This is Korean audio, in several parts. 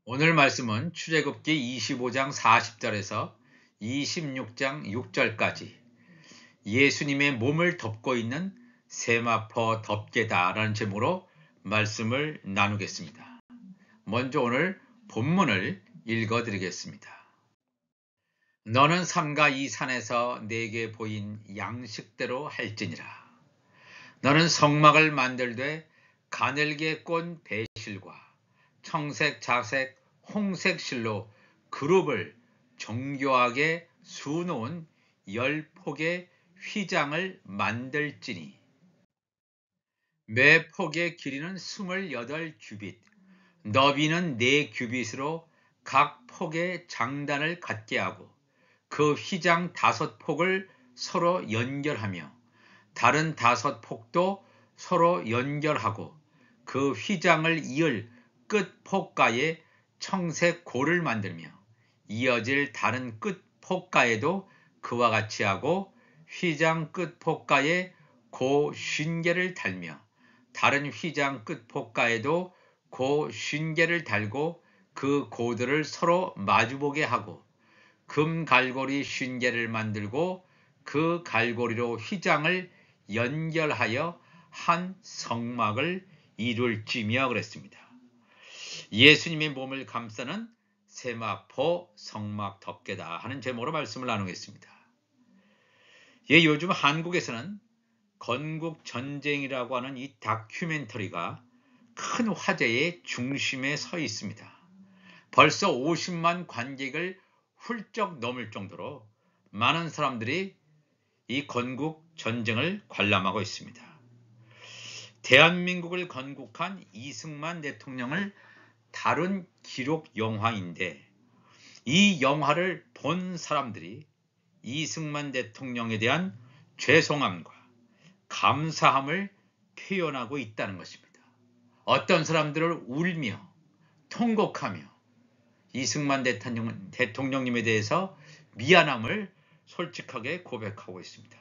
오늘 말씀은 출애굽기 25장 40절에서 26장 6절까지 예수님의 몸을 덮고 있는 세마포 덮개다라는 제목으로 말씀을 나누겠습니다. 먼저 오늘 본문을 읽어드리겠습니다. 너는 삼가 이 산에서 내게 보인 양식대로 할지니라. 너는 성막을 만들되 가늘게 꼰 배실과 청색, 자색, 홍색 실로 그룹을 정교하게 수놓은 10폭의 휘장을 만들지니 매 폭의 길이는 28규빗, 너비는 4규빗으로 각 폭의 장단을 갖게 하고 그 휘장 5폭을 서로 연결하며 다른 5폭도 서로 연결하고 그 휘장을 이을 끝 폭가에 청색 고를 만들며 이어질 다른 끝 폭가에도 그와 같이 하고 휘장 끝 폭가에 고 50개를 달며 다른 휘장 끝 폭가에도 고 50개를 달고 그 고들을 서로 마주보게 하고 금 갈고리 50개를 만들고 그 갈고리로 휘장을 연결하여 한 성막을 이룰지며 그랬습니다. 예수님의 몸을 감싸는 세마포 성막 덮개다 하는 제목으로 말씀을 나누겠습니다. 요즘 한국에서는 건국전쟁이라고 하는 이 다큐멘터리가 큰 화제의 중심에 서 있습니다. 벌써 50만 관객을 훌쩍 넘을 정도로 많은 사람들이 이 건국전쟁을 관람하고 있습니다. 대한민국을 건국한 이승만 대통령을 다룬 기록 영화인데 이 영화를 본 사람들이 이승만 대통령에 대한 죄송함과 감사함을 표현하고 있다는 것입니다. 어떤 사람들을 울며 통곡하며 이승만 대통령님에 대해서 미안함을 솔직하게 고백하고 있습니다.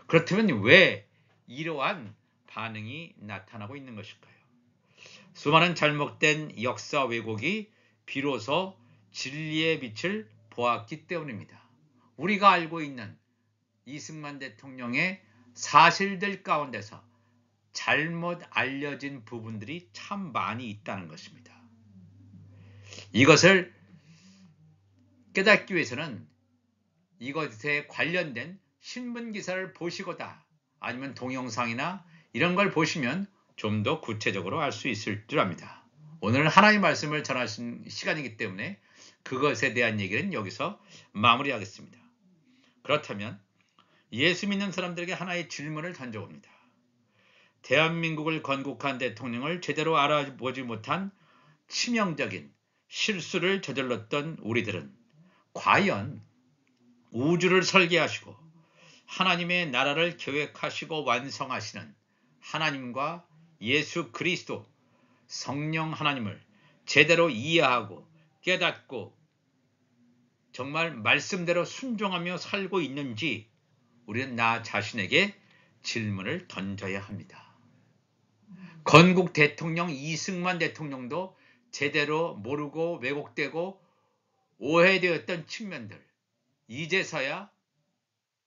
그렇다면 왜 이러한 반응이 나타나고 있는 것일까요? 수많은 잘못된 역사 왜곡이 비로소 진리의 빛을 보았기 때문입니다. 우리가 알고 있는 이승만 대통령의 사실들 가운데서 잘못 알려진 부분들이 참 많이 있다는 것입니다. 이것을 깨닫기 위해서는 이것에 관련된 신문기사를 보시거나 아니면 동영상이나 이런 걸 보시면 좀 더 구체적으로 알 수 있을 줄 압니다. 오늘 하나님의 말씀을 전하신 시간이기 때문에 그것에 대한 얘기는 여기서 마무리하겠습니다. 그렇다면 예수 믿는 사람들에게 하나의 질문을 던져봅니다. 대한민국을 건국한 대통령을 제대로 알아보지 못한 치명적인 실수를 저질렀던 우리들은 과연 우주를 설계하시고 하나님의 나라를 계획하시고 완성하시는 하나님과 예수 그리스도 성령 하나님을 제대로 이해하고 깨닫고 정말 말씀대로 순종하며 살고 있는지 우리는 나 자신에게 질문을 던져야 합니다. 건국 대통령 이승만 대통령도 제대로 모르고 왜곡되고 오해되었던 측면들, 이제서야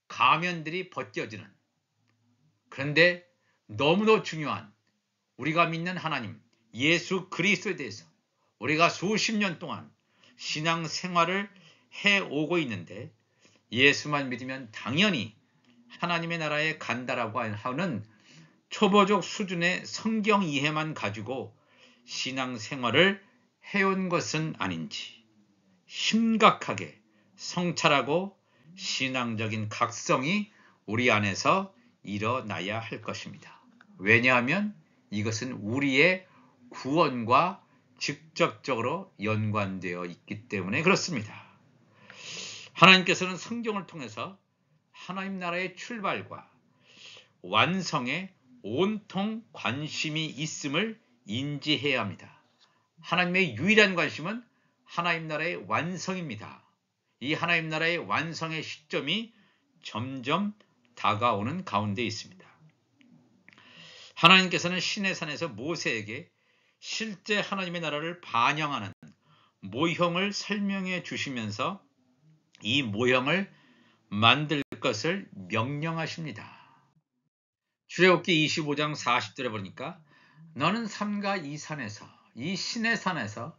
가면들이 벗겨지는, 그런데 너무도 중요한 우리가 믿는 하나님 예수 그리스도에 대해서 우리가 수십 년 동안 신앙 생활을 해오고 있는데 예수만 믿으면 당연히 하나님의 나라에 간다라고 하는 초보적 수준의 성경 이해만 가지고 신앙 생활을 해온 것은 아닌지 심각하게 성찰하고 신앙적인 각성이 우리 안에서 일어나야 할 것입니다. 왜냐하면 이것은 우리의 구원과 직접적으로 연관되어 있기 때문에 그렇습니다. 하나님께서는 성경을 통해서 하나님 나라의 출발과 완성에 온통 관심이 있음을 인지해야 합니다. 하나님의 유일한 관심은 하나님 나라의 완성입니다. 이 하나님 나라의 완성의 시점이 점점 다가오는 가운데 있습니다. 하나님께서는 시내산에서 모세에게 실제 하나님의 나라를 반영하는 모형을 설명해 주시면서 이 모형을 만들 것을 명령하십니다. 출애굽기 25장 40절에 보니까 너는 삼가 이 산에서 이 신의 산에서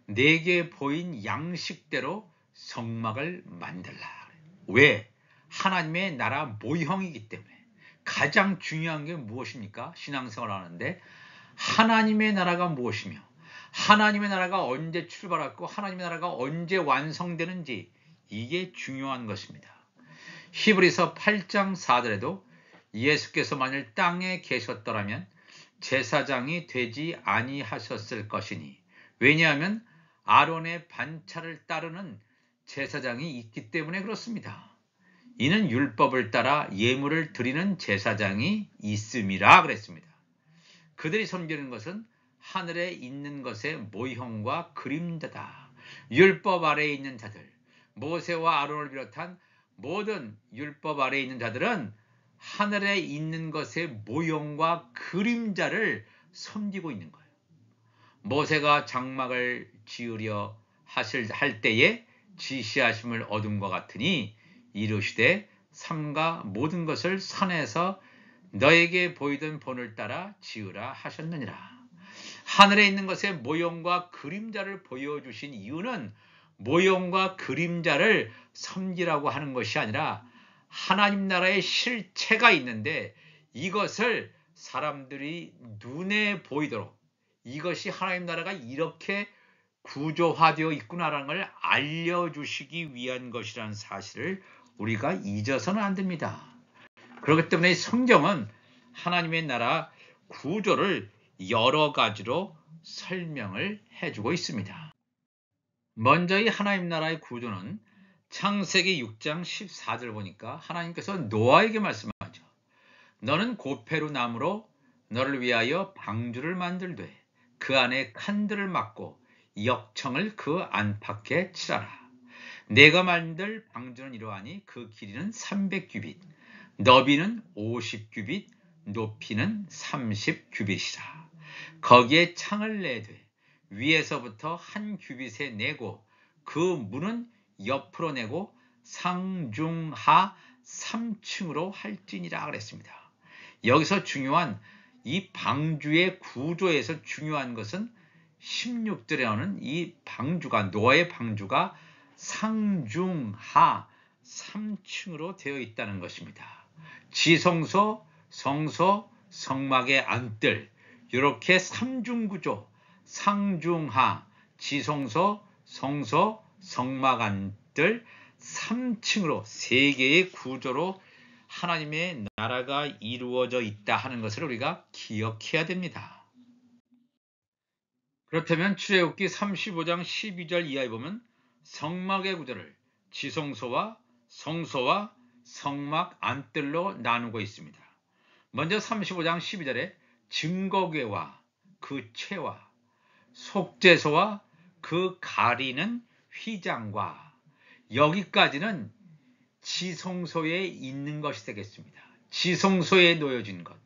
내게 보인 양식대로 성막을 만들라. 왜? 하나님의 나라 모형이기 때문에. 가장 중요한 게 무엇입니까? 신앙생활을 하는데 하나님의 나라가 무엇이며 하나님의 나라가 언제 출발했고 하나님의 나라가 언제 완성되는지 이게 중요한 것입니다. 히브리서 8장 4절에도 예수께서 만일 땅에 계셨더라면 제사장이 되지 아니하셨을 것이니 왜냐하면 아론의 반차를 따르는 제사장이 있기 때문에 그렇습니다. 이는 율법을 따라 예물을 드리는 제사장이 있음이라 그랬습니다. 그들이 섬기는 것은 하늘에 있는 것의 모형과 그림자다. 율법 아래에 있는 자들, 모세와 아론을 비롯한 모든 율법 아래에 있는 자들은 하늘에 있는 것의 모형과 그림자를 섬기고 있는 거예요. 모세가 장막을 지으려 할 때에 지시하심을 얻음과 같으니 이르시되 삼가 모든 것을 산에서 너에게 보이던 본을 따라 지으라 하셨느니라. 하늘에 있는 것의 모형과 그림자를 보여주신 이유는 모형과 그림자를 섬기라고 하는 것이 아니라 하나님 나라의 실체가 있는데 이것을 사람들이 눈에 보이도록 이것이 하나님 나라가 이렇게 구조화되어 있구나라는 걸 알려주시기 위한 것이라는 사실을 우리가 잊어서는 안 됩니다. 그렇기 때문에 성경은 하나님의 나라 구조를 여러 가지로 설명을 해주고 있습니다. 먼저 이 하나님 나라의 구조는 창세기 6장 14절 보니까 하나님께서 노아에게 말씀하죠. 너는 고페루 나무로 너를 위하여 방주를 만들되 그 안에 칸들을 막고 역청을 그 안팎에 칠하라. 내가 만들 방주는 이러하니 그 길이는 300규빗, 너비는 50규빗, 높이는 30규빗이라. 거기에 창을 내되 위에서부터 한 규빗에 내고 그 문은 옆으로 내고 상중하 3층으로 할지니라 그랬습니다. 여기서 중요한 이 방주의 구조에서 중요한 것은 16절에 나오는 이 방주가 노아의 방주가 상중하 3층으로 되어 있다는 것입니다. 지성소, 성소, 성막의 안뜰 이렇게 3중구조 상중하, 지성소, 성소, 성막 안뜰 3층으로 세 개의 구조로 하나님의 나라가 이루어져 있다 하는 것을 우리가 기억해야 됩니다. 그렇다면 출애굽기 35장 12절 이하에 보면 성막의 구조를 지성소와 성소와 성막 안뜰로 나누고 있습니다. 먼저 35장 12절에 증거궤와 그 채와 속죄소와 그 가리는 휘장과 여기까지는 지성소에 있는 것이 되겠습니다. 지성소에 놓여진 것,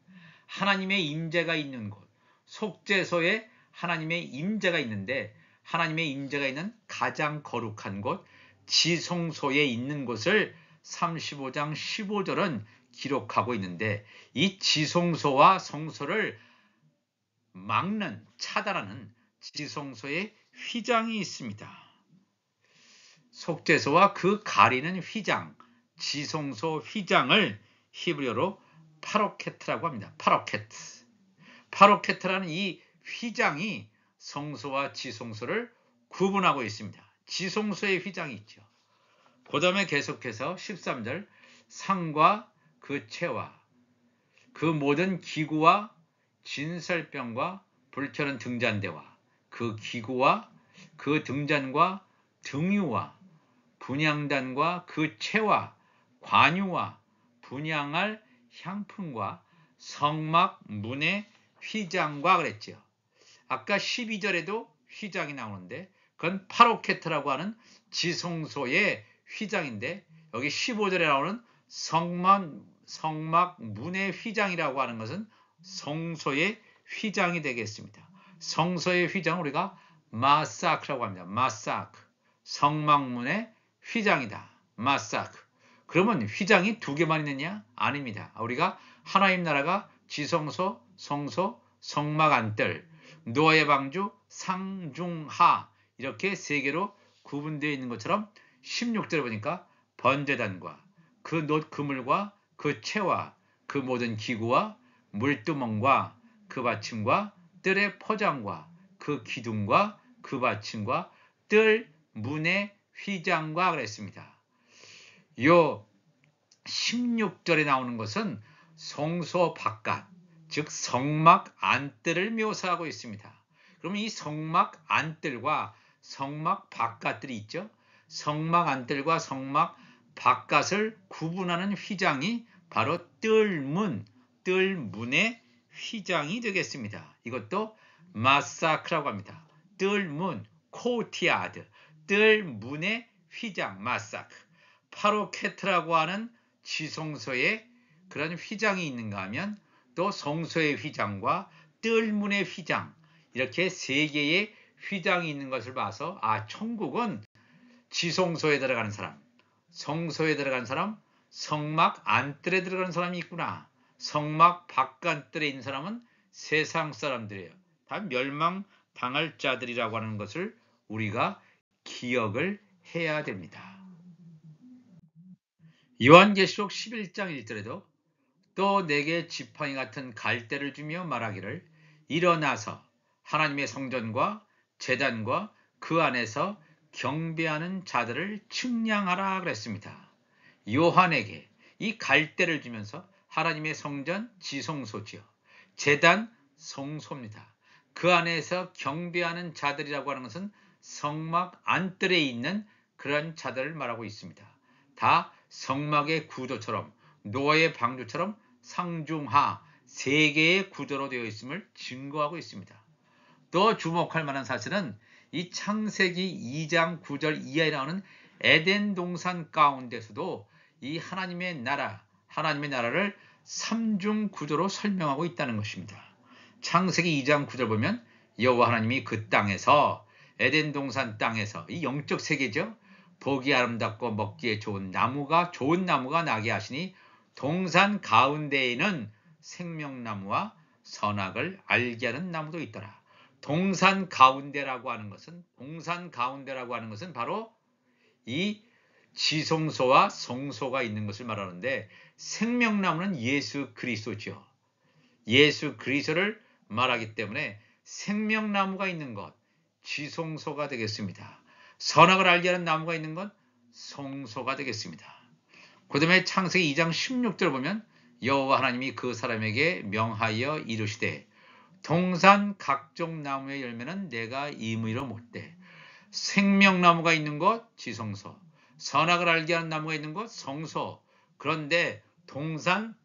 하나님의 임재가 있는 곳, 속죄소에 하나님의 임재가 있는데 하나님의 임재가 있는 가장 거룩한 곳, 지성소에 있는 곳을 35장 15절은 기록하고 있는데 이 지성소와 성소를 막는, 차단하는 지성소의 휘장이 있습니다. 속죄소와 그 가리는 휘장, 지성소 휘장을 히브리어로 파로케트라고 합니다. 파로케트. 파로케트라는 이 휘장이 성소와 지성소를 구분하고 있습니다. 지성소의 휘장이 있죠. 그 다음에 계속해서 13절 상과 그 채와 그 모든 기구와 진설병과 불켜는 등잔대와 그 기구와 그 등잔과 등유와 분향단과 그 채와 관유와 분향할 향품과 성막 문의 휘장과 그랬죠. 아까 12절에도 휘장이 나오는데 그건 파로케트라고 하는 지성소의 휘장인데 여기 15절에 나오는 성막 문의 휘장이라고 하는 것은 성소의 휘장이 되겠습니다. 성소의 휘장을 우리가 마사크라고 합니다. 마사크. 성막문의 휘장이다. 마사크. 그러면 휘장이 두 개만 있느냐? 아닙니다. 우리가 하나님 나라가 지성소, 성소, 성막 안뜰, 노아의 방주, 상중하 이렇게 세 개로 구분되어 있는 것처럼 16절에 보니까 번제단과 그 놋 그물과 그 채와 그 모든 기구와 물두멍과 그 받침과 뜰의 포장과 그 기둥과 그 받침과 뜰 문의 휘장과 그랬습니다. 요 16절에 나오는 것은 성소 바깥, 즉 성막 안뜰을 묘사하고 있습니다. 그러면 이 성막 안뜰과 성막 바깥들이 있죠. 성막 안뜰과 성막 바깥을 구분하는 휘장이 바로 뜰문의 휘장이 되겠습니다. 이것도 마사크라고 합니다. 뜰문, 코티아드, 뜰문의 휘장, 마사크. 파로케트라고 하는 지성소에 그런 휘장이 있는가 하면 또 성소의 휘장과 뜰문의 휘장 이렇게 세 개의 휘장이 있는 것을 봐서 천국은 지성소에 들어가는 사람, 성소에 들어가는 사람, 성막 안뜰에 들어가는 사람이 있구나. 성막 바깥뜰에 있는 사람은 세상 사람들이에요. 다 멸망당할 자들이라고 하는 것을 우리가 기억을 해야 됩니다. 요한계시록 11장 1절에도 또 내게 지팡이 같은 갈대를 주며 말하기를 일어나서 하나님의 성전과 제단과 그 안에서 경배하는 자들을 측량하라 그랬습니다. 요한에게 이 갈대를 주면서 하나님의 성전 지성소지요. 제단 성소입니다. 그 안에서 경배하는 자들이라고 하는 것은 성막 안뜰에 있는 그런 자들을 말하고 있습니다. 다 성막의 구조처럼 노아의 방주처럼 상중하 세 개의 구조로 되어 있음을 증거하고 있습니다. 또 주목할 만한 사실은 이 창세기 2장 9절 이하에 나오는 에덴 동산 가운데서도 이 하나님의 나라를 삼중 구조로 설명하고 있다는 것입니다. 창세기 2장 9절 보면 여호와 하나님이 그 땅에서 에덴 동산 땅에서 이 영적 세계죠. 보기 아름답고 먹기에 좋은 나무가 나게 하시니 동산 가운데에는 생명나무와 선악을 알게 하는 나무도 있더라. 동산 가운데라고 하는 것은 바로 이 지성소와 성소가 있는 것을 말하는데 생명나무는 예수 그리스도죠. 예수 그리스도를 말하기 때문에 생명나무가 있는 것 지성소가 되겠습니다. 선악을 알게 하는 나무가 있는 건 성소가 되겠습니다. 그 다음에 창세기 2장 16절 보면 여호와 하나님이 그 사람에게 명하여 이르시되 동산 각종 나무의 열매는 내가 임의로 못돼. 생명나무가 있는 곳 지성소, 선악을 알게 하는 나무가 있는 곳 성소. 그런데 동산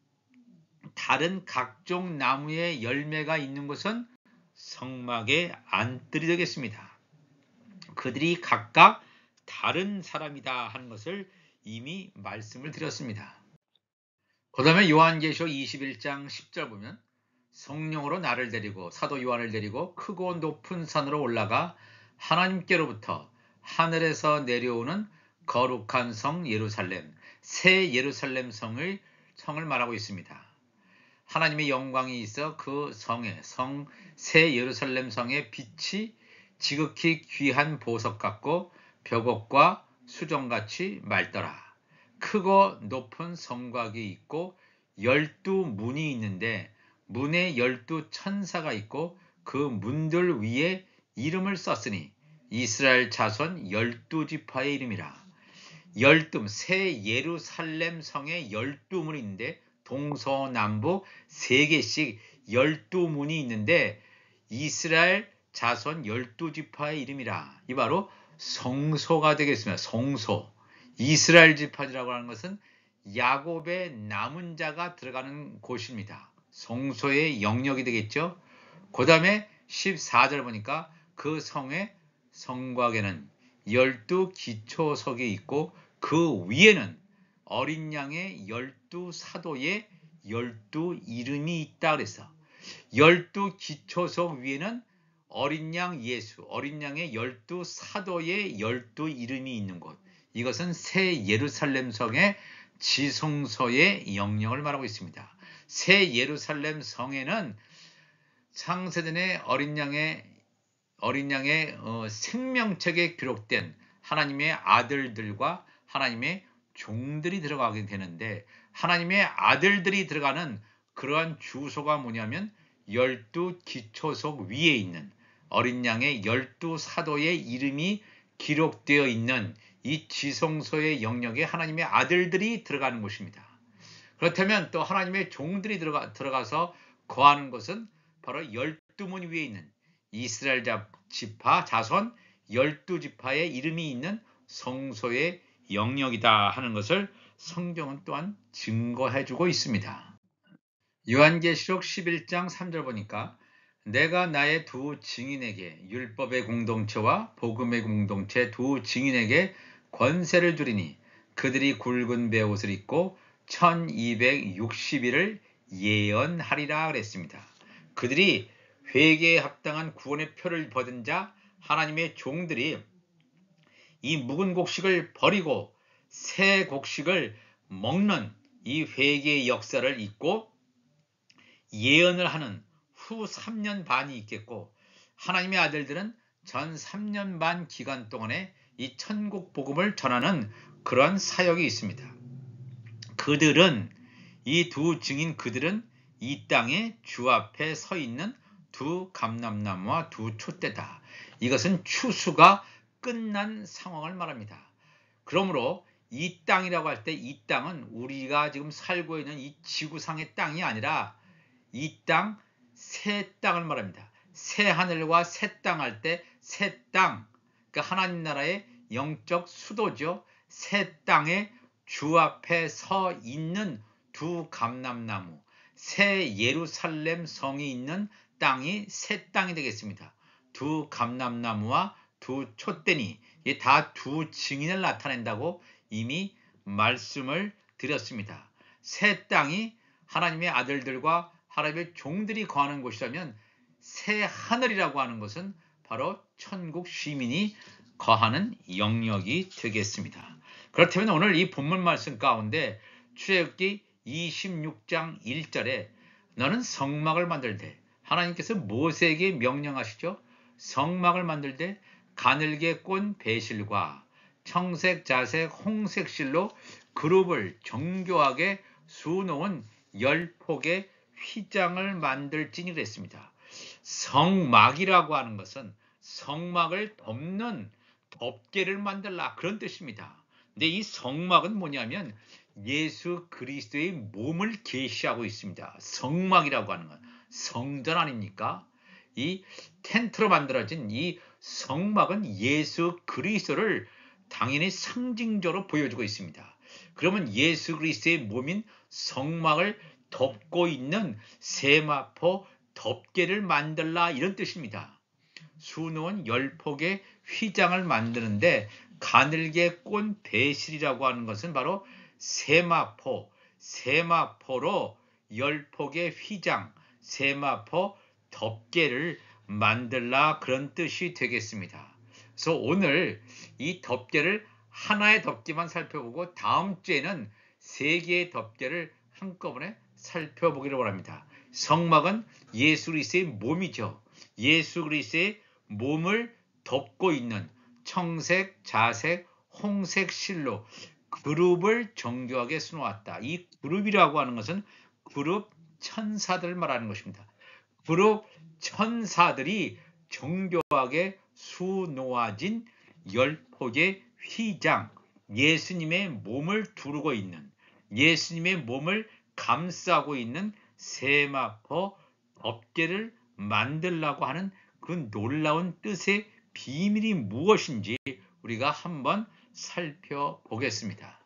다른 각종 나무의 열매가 있는 곳은 성막의 안뜰이 되겠습니다. 그들이 각각 다른 사람이다 하는 것을 이미 말씀을 드렸습니다. 그 다음에 요한계시록 21장 10절 보면 성령으로 나를 데리고 사도 요한을 데리고 크고 높은 산으로 올라가 하나님께로부터 하늘에서 내려오는 거룩한 성 예루살렘, 새 예루살렘 성을 말하고 있습니다. 하나님의 영광이 있어 그 새 예루살렘 성의 빛이 지극히 귀한 보석 같고 벽옥과 수정같이 맑더라. 크고 높은 성곽이 있고 12문이 있는데 문에 12천사가 있고 그 문들 위에 이름을 썼으니 이스라엘 자손 12지파의 이름이라. 새 예루살렘 성에 12문이 있는데 동서남북 3개씩 12문이 있는데 이스라엘 자손 12지파의 이름이라. 이 바로 성소가 되겠습니다. 성소. 이스라엘 지파라고 하는 것은 야곱의 남은 자가 들어가는 곳입니다. 성소의 영역이 되겠죠. 그 다음에 14절 보니까 그 성의 성곽에는 12기초석이 있고 그 위에는 어린 양의 12사도의 12 이름이 있다 그랬어. 12기초석 위에는 어린 양 예수, 어린 양의 12사도의 12이름이 있는 곳. 이것은 새 예루살렘 성의 지성소의 영역을 말하고 있습니다. 새 예루살렘 성에는 창세전에 어린 양의 생명책에 기록된 하나님의 아들들과 하나님의 종들이 들어가게 되는데, 하나님의 아들들이 들어가는 그러한 주소가 뭐냐면 12기초석 위에 있는 어린 양의 12사도의 이름이 기록되어 있는 이 지성소의 영역에 하나님의 아들들이 들어가는 곳입니다. 그렇다면 또 하나님의 종들이 들어가서 거하는 것은 바로 12문 위에 있는 이스라엘 지파 자손 12지파의 이름이 있는 성소의 영역이다 하는 것을 성경은 또한 증거해주고 있습니다. 요한계시록 11장 3절 보니까 내가 나의 두 증인에게 율법의 공동체와 복음의 공동체 두 증인에게 권세를 주리니 그들이 굵은 베옷을 입고 1260일을 예언하리라 그랬습니다. 그들이 회개에 합당한 구원의 표를 받은 자 하나님의 종들이 이 묵은 곡식을 버리고 새 곡식을 먹는 이 회개의 역사를 잊고 예언을 하는 후 3년 반이 있겠고, 하나님의 아들들은 전 3년 반 기간 동안에 이 천국 복음을 전하는 그러한 사역이 있습니다. 그들은 이 두 증인 그들은 이 땅에 주 앞에 서 있는 두 감람나무와 두 촛대다. 이것은 추수가 끝난 상황을 말합니다. 그러므로 이 땅이라고 할 때 이 땅은 우리가 지금 살고 있는 이 지구상의 땅이 아니라 이 땅, 새 땅을 말합니다. 새 하늘과 새 땅 할 때 새 땅, 그러니까 하나님 나라의 영적 수도죠. 새 땅에 주 앞에 서 있는 두 감람나무, 새 예루살렘 성이 있는 땅이 새 땅이 되겠습니다. 두 감람나무와 두 촛대니 다 두 증인을 나타낸다고 이미 말씀을 드렸습니다. 새 땅이 하나님의 아들들과 하나님의 종들이 거하는 곳이라면 새 하늘이라고 하는 것은 바로 천국 시민이 거하는 영역이 되겠습니다. 그렇다면 오늘 이 본문 말씀 가운데 출애굽기 26장 1절에 너는 성막을 만들되, 하나님께서 모세에게 명령하시죠. 성막을 만들되 가늘게 꼰 배실과 청색, 자색, 홍색 실로 그룹을 정교하게 수놓은 10폭의 휘장을 만들지니 그랬습니다. 성막이라고 하는 것은 성막을 덮는 덮개를 만들라 그런 뜻입니다. 근데 이 성막은 뭐냐면 예수 그리스도의 몸을 계시하고 있습니다. 성막이라고 하는 건 성전 아닙니까? 이 텐트로 만들어진 이 성막은 예수 그리스도를 당연히 상징적으로 보여주고 있습니다. 그러면 예수 그리스도의 몸인 성막을 덮고 있는 세마포 덮개를 만들라 이런 뜻입니다. 수놓은 10폭의 휘장을 만드는데 가늘게 꼰 배실이라고 하는 것은 바로 세마포로 10폭의 휘장, 세마포 덮개를 만들라 그런 뜻이 되겠습니다. 그래서 오늘 이 덮개를 하나의 덮개만 살펴보고 다음 주에는 3개의 덮개를 한꺼번에 살펴보기를 원합니다. 성막은 예수 그리스도의 몸이죠. 예수 그리스도의 몸을 덮고 있는 청색, 자색, 홍색 실로 그룹을 정교하게 수놓았다. 이 그룹이라고 하는 것은 그룹 천사들을 말하는 것입니다. 그룹 천사들이 정교하게 수놓아진 10폭의 휘장, 예수님의 몸을 두르고 있는, 예수님의 몸을 감싸고 있는 세마포 덮개를 만들라고 하는 그 놀라운 뜻의 비밀이 무엇인지 우리가 한번 살펴보겠습니다.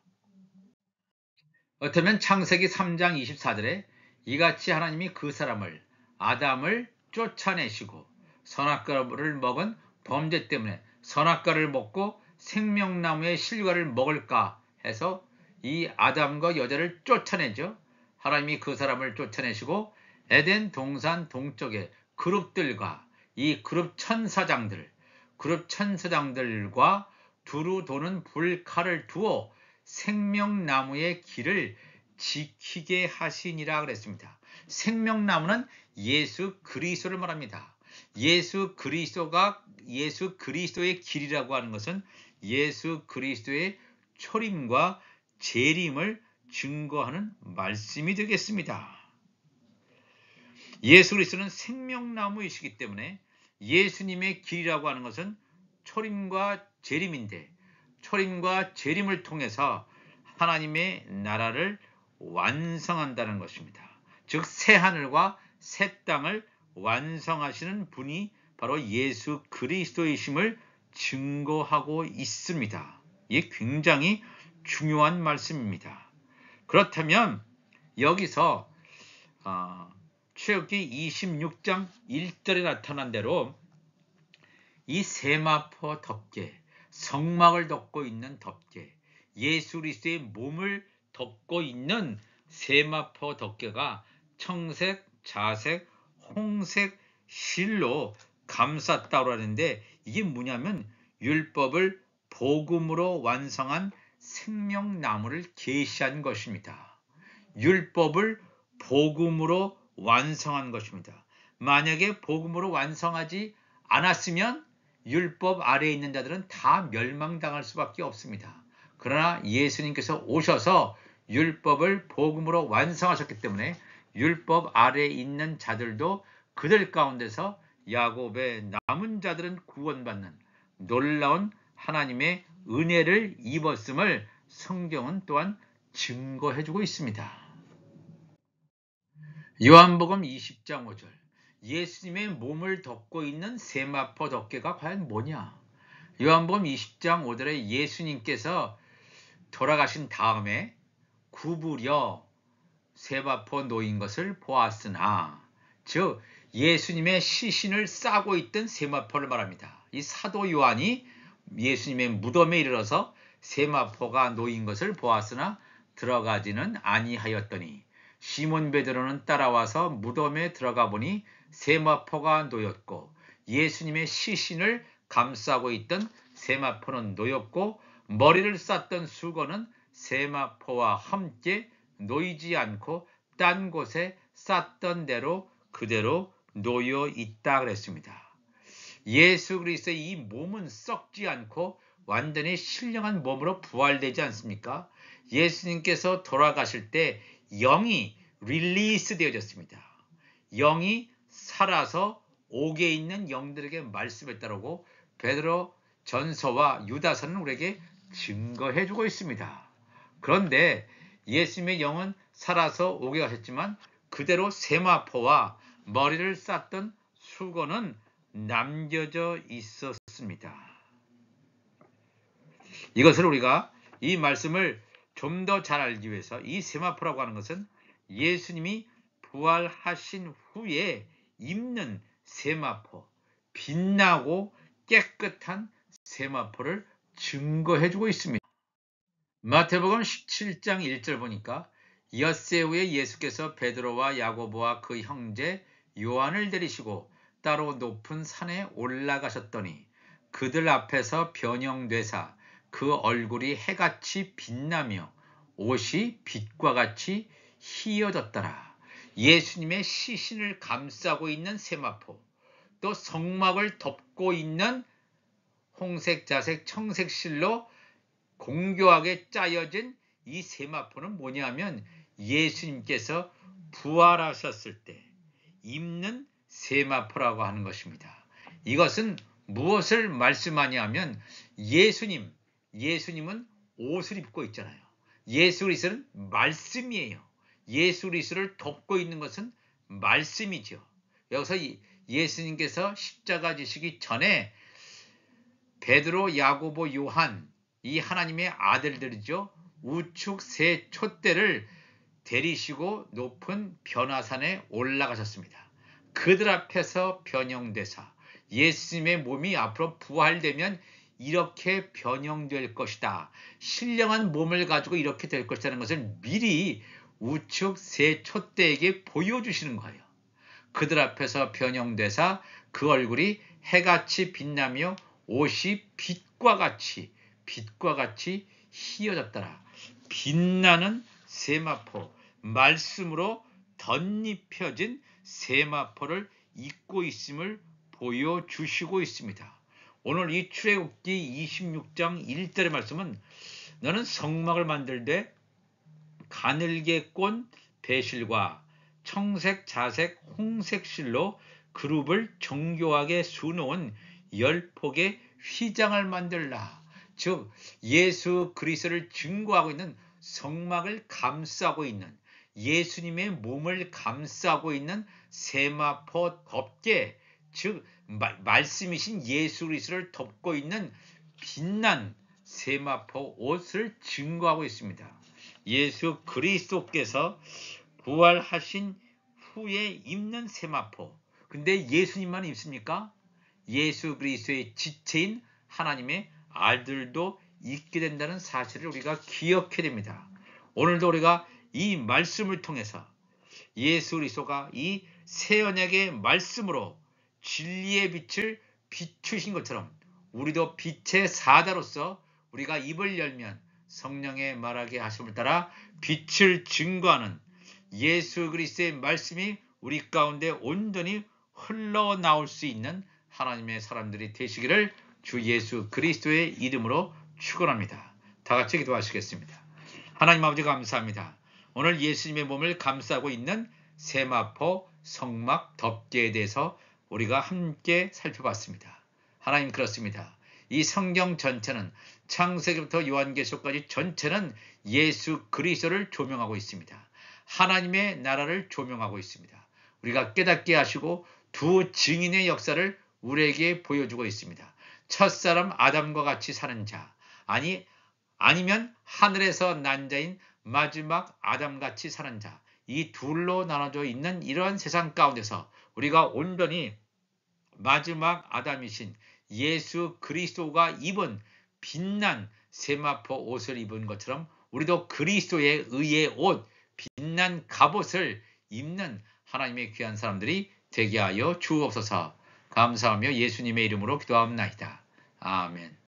어쩌면 창세기 3장 24절에 이같이 하나님이 그 사람을 아담을 쫓아내시고 선악과를 먹은 범죄 때문에 선악과를 먹고 생명나무의 실과를 먹을까 해서 이 아담과 여자를 쫓아내죠. 하나님이 그 사람을 쫓아내시고 에덴 동산 동쪽에 그룹들과 이 그룹 천사장들과 두루 도는 불칼을 두어 생명나무의 길을 지키게 하시니라 그랬습니다. 생명나무는 예수 그리스도를 말합니다. 예수 그리스도의 길이라고 하는 것은 예수 그리스도의 초림과 재림을 증거하는 말씀이 되겠습니다. 예수 그리스도는 생명나무이시기 때문에 예수님의 길이라고 하는 것은 초림과 재림인데, 초림과 재림을 통해서 하나님의 나라를 완성한다는 것입니다. 즉 새하늘과 새 땅을 완성하시는 분이 바로 예수 그리스도이심을 증거하고 있습니다. 이게 굉장히 중요한 말씀입니다. 그렇다면 여기서 출애굽기 26장 1절에 나타난 대로 이 세마포 덮개, 성막을 덮고 있는 덮개, 예수 그리스도의 몸을 덮고 있는 세마포 덮개가 청색, 자색, 홍색 실로 감쌌다고 하는데, 이게 뭐냐면 율법을 복음으로 완성한 생명나무를 계시한 것입니다. 율법을 복음으로 완성한 것입니다. 만약에 복음으로 완성하지 않았으면 율법 아래에 있는 자들은 다 멸망당할 수밖에 없습니다. 그러나 예수님께서 오셔서 율법을 복음으로 완성하셨기 때문에 율법 아래에 있는 자들도 그들 가운데서 야곱의 남은 자들은 구원받는 놀라운 하나님의 은혜를 입었음을 성경은 또한 증거해주고 있습니다. 요한복음 20장 5절, 예수님의 몸을 덮고 있는 세마포 덮개가 과연 뭐냐? 요한복음 20장 5절에 예수님께서 돌아가신 다음에 구부려 세마포 놓인 것을 보았으나, 즉 예수님의 시신을 싸고 있던 세마포를 말합니다. 이 사도 요한이 예수님의 무덤에 이르러서 세마포가 놓인 것을 보았으나 들어가지는 아니하였더니, 시몬 베드로는 따라와서 무덤에 들어가 보니 세마포가 놓였고 예수님의 시신을 감싸고 있던 세마포는 놓였고 머리를 쌌던 수건은 세마포와 함께 놓이지 않고 딴 곳에 쌌던 대로 그대로 놓여 있다 그랬습니다. 예수 그리스도의 이 몸은 썩지 않고 완전히 신령한 몸으로 부활되지 않습니까? 예수님께서 돌아가실 때 영이 릴리스 되어졌습니다. 영이 살아서 옥에 있는 영들에게 말씀했다라고 베드로 전서와 유다서는 우리에게 증거해주고 있습니다. 그런데 예수님의 영은 살아서 옥에 가셨지만 그대로 세마포와 머리를 쌌던 수건은 남겨져 있었습니다. 이것을 우리가 이 말씀을 좀 더 잘 알기 위해서 이 세마포라고 하는 것은 예수님이 부활하신 후에 입는 세마포, 빛나고 깨끗한 세마포를 증거해주고 있습니다. 마태복음 17장 1절 보니까 엿새 후에 예수께서 베드로와 야고보와 그 형제 요한을 데리시고 따로 높은 산에 올라가셨더니 그들 앞에서 변형되사 그 얼굴이 해같이 빛나며 옷이 빛과 같이 희어졌더라. 예수님의 시신을 감싸고 있는 세마포, 또 성막을 덮고 있는 홍색, 자색, 청색 실로 공교하게 짜여진 이 세마포는 뭐냐면 예수님께서 부활하셨을 때 입는 세마포라고 하는 것입니다. 이것은 무엇을 말씀하냐면 예수님은 옷을 입고 있잖아요. 예수 그리스도는 말씀이에요. 예수 그리스도를 덮고 있는 것은 말씀이죠. 여기서 예수님께서 십자가 지시기 전에 베드로, 야고보, 요한, 이 하나님의 아들들이죠. 우측 세 촛대를 데리시고 높은 변화산에 올라가셨습니다. 그들 앞에서 변형되사 예수님의 몸이 앞으로 부활되면 이렇게 변형될 것이다. 신령한 몸을 가지고 이렇게 될 것이라는 것을 미리 우측 세 촛대에게 보여주시는 거예요. 그들 앞에서 변형되사 그 얼굴이 해같이 빛나며 옷이 빛과 같이 희어졌더라. 빛나는 세마포, 말씀으로 덧입혀진 세마포를 입고 있음을 보여주시고 있습니다. 오늘 이 출애굽기 26장 1절의 말씀은 너는 성막을 만들되 가늘게 꼰 배실과 청색, 자색, 홍색 실로 그룹을 정교하게 수놓은 10폭의 휘장을 만들라. 즉 예수 그리스도를 증거하고 있는 성막을 감싸고 있는 예수님의 몸을 감싸고 있는 세마포 덮개, 즉 말씀이신 예수 그리스도를 덮고 있는 빛난 세마포 옷을 증거하고 있습니다. 예수 그리스도께서 부활하신 후에 입는 세마포. 근데 예수님만 입습니까? 예수 그리스도의 지체인 하나님의 아들도 입게 된다는 사실을 우리가 기억해야 됩니다. 오늘도 우리가 이 말씀을 통해서 예수 그리스도가 이 새 언약의 말씀으로 진리의 빛을 비추신 것처럼 우리도 빛의 사자로서 우리가 입을 열면 성령의 말하게 하심을 따라 빛을 증거하는 예수 그리스도의 말씀이 우리 가운데 온전히 흘러나올 수 있는 하나님의 사람들이 되시기를 주 예수 그리스도의 이름으로 축원합니다. 다 같이 기도하시겠습니다. 하나님 아버지 감사합니다. 오늘 예수님의 몸을 감싸고 있는 세마포 성막 덮개에 대해서 우리가 함께 살펴봤습니다. 하나님 그렇습니다. 이 성경 전체는 창세기부터 요한계시록까지 전체는 예수 그리스도를 조명하고 있습니다. 하나님의 나라를 조명하고 있습니다. 우리가 깨닫게 하시고 두 증인의 역사를 우리에게 보여주고 있습니다. 첫사람 아담과 같이 사는 자, 아니면 하늘에서 난 자인 마지막 아담같이 사는 자, 이 둘로 나눠져 있는 이러한 세상 가운데서 우리가 온전히 마지막 아담이신 예수 그리스도가 입은 빛난 세마포 옷을 입은 것처럼 우리도 그리스도의 의의 옷, 빛난 갑옷을 입는 하나님의 귀한 사람들이 되게 하여 주옵소서. 감사하며 예수님의 이름으로 기도합니다. 아멘.